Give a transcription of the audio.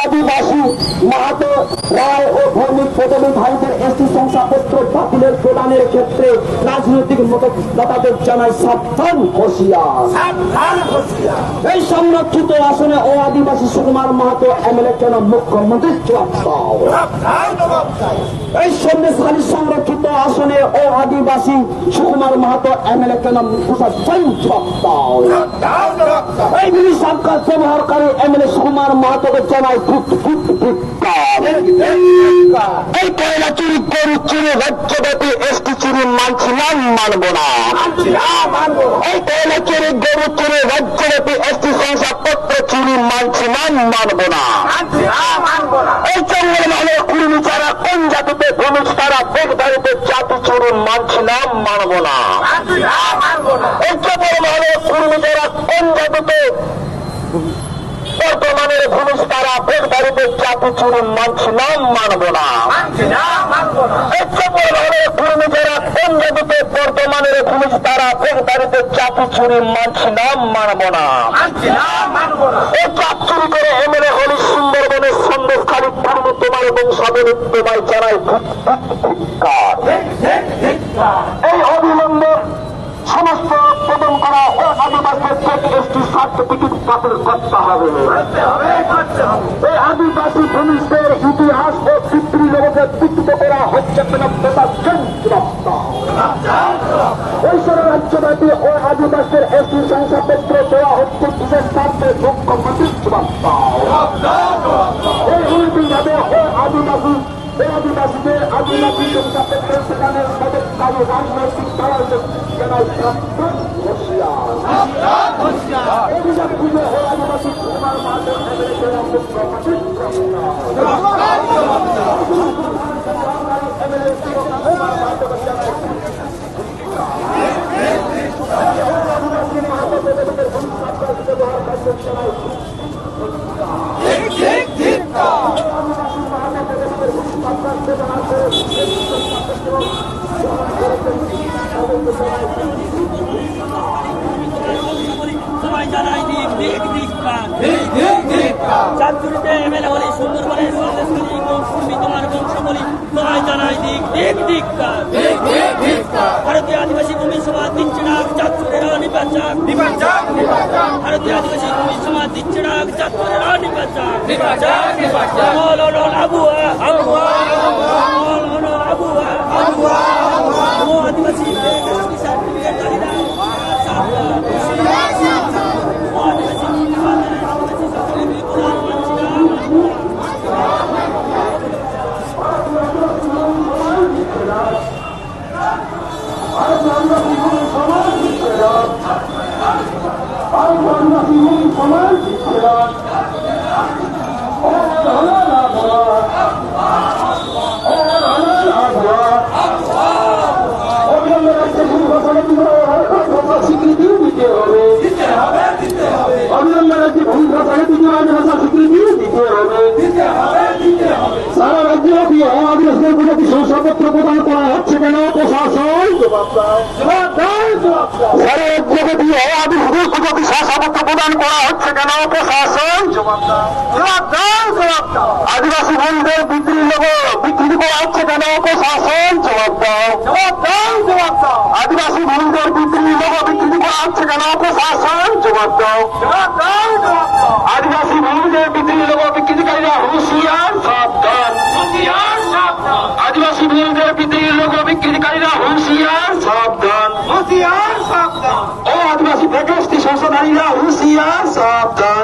আদিবাসী মাহাতো রায় ও ভৌমিক পদবী ভাইদের এসটি শংসাপত্র বাতিলের প্রদানের ক্ষেত্রে রাজনৈতিক মতদাতাদের জানায় সাবধান হুঁশিয়ার। এই সংরক্ষিত আসনে ও আদিবাসী সুকুমার মাহাতো এমএলএ কেন মুখ্যমন্ত্রী জবাব দাও। এই সন্দেশখালী সংরক্ষিত আসনে ও আদিবাসী সুকুমার মাহাতো এমএলএ কেন প্রশাসন জবাব দাও। এই বিধি সরকার ব্যবহারকারী এমএলএ সুকুমার মাহাতোকে জানায় এই কয়লা চুরি গরু চুরি রাজ্যব্যাপী এসটি চুরি মানছি না, মানব না। এই কয়লা চুরি গরু চুরি রাজ্যব্যাপী এসটি শংসাপত্র চুরি মানছি না, মানব না। এই জঙ্গল মানে কুড়ি ছাড়া কোন জাতিতে ভূমি তারা বেগধারিতে জাতি চুরি মানছি না, মানব না। এই জঙ্গল মানে কুড়ি ছাড়া কোন জাতিতে বর্তমানের ভূমি তারা বেগধারিতে জাতি চুরি মানছি না, মানব না। এই জঙ্গল মানে কুড়ি ছাড়া কোন জাতিতে বর্তমানের ভূমি তারা বেগধারিতে জাতি চুরি মানছি না, মানব না। এই চাপ চুরি করে এমএলএ হলি সুন্দরবনের সন্দেশখালী পূর্ণ তোমার বংশাবলী তোমায় জানায় এই অবিলম্বে সমস্ত প্রদান করা ও আদিবাসীদের এসটি সার্টিফিকেট বাতিল করতে হবে। এই আদিবাসী ভূমিষ্ঠের ইতিহাস ও পিতৃলোককে বিকৃত করা হচ্ছে কেন ঐশ্বর রাজ্যব্যাপী ও আদিবাসীদের এসটি শংসাপত্র দেওয়া হচ্ছে বিশেষ স্বার্থে মুখ্যমন্ত্রী জবাব দাও। এই অনুযায়ী ও আদিবাসীদের আদিবাসী শংসাপত্র সেখানে মদতকারী রাজনৈতিক দলের জানায় সাবধান হুঁশিয়ার। অভিযোগ খুঁজে ও আদিবাসী সুকুমার মাহাতো এমএলএ জেলা মুখ্যমন্ত্রী এমএলএ সুকুমার মাহাতোকে জানায় আদিবাসী মাহাতো পদবীদের ভূমিষ্ঠ ব্যবহার কার্যের জানায় সবাই জানাই চাঁদপুরিতে এমএলএ হলে সুন্দরবনের সন্দেশখালী পূর্বী তোমার বংশ বলি সবাই জানাই ভারতীয় আদিবাসী ভূমি সমাজ দিচ্ছে না চাঁদপুরের নির্বাচন ভারতীয় আদিবাসী ভূমি সমাজ দিচ্ছে না চাঁদপুরের নির্বাচন আদিবাসী স্বীকৃতিও দিতে হবে। অবিলম্বে রাজ্যে ভূমি ভাষাকে দ্বিতীয় ভাষা স্বীকৃতিও দিতে হবে। সারা রাজ্যব্যাপী আদিবাসীদের প্রজাতি শংসাপত্র প্রদান করা হচ্ছে কেন প্রশাসন জবাব দাও। সারা রাজ্যব্যাপী আদিবাসীদের প্রজাতি শংসাপত্র প্রদান করা হচ্ছে কেন প্রশাসন জবাব দাও। আদিবাসী ভূমিদের বিক্রি করা হচ্ছে কেন প্রশাসন জবাব দাও। আদিবাসী ভূমিদের বিক্রি করা হচ্ছে কেন প্রশাসন জবাব দাও। আদিবাসী ভূমিদের বিক্রিকারীরা হুঁশিয়ার সাবধান। আদিবাসী ভূমিদের বিক্রিকারীরা হুঁশিয়ার সাবধান। ও আদিবাসী প্রকৃতি সংশোধনীরা হুঁশিয়ার সাবধান।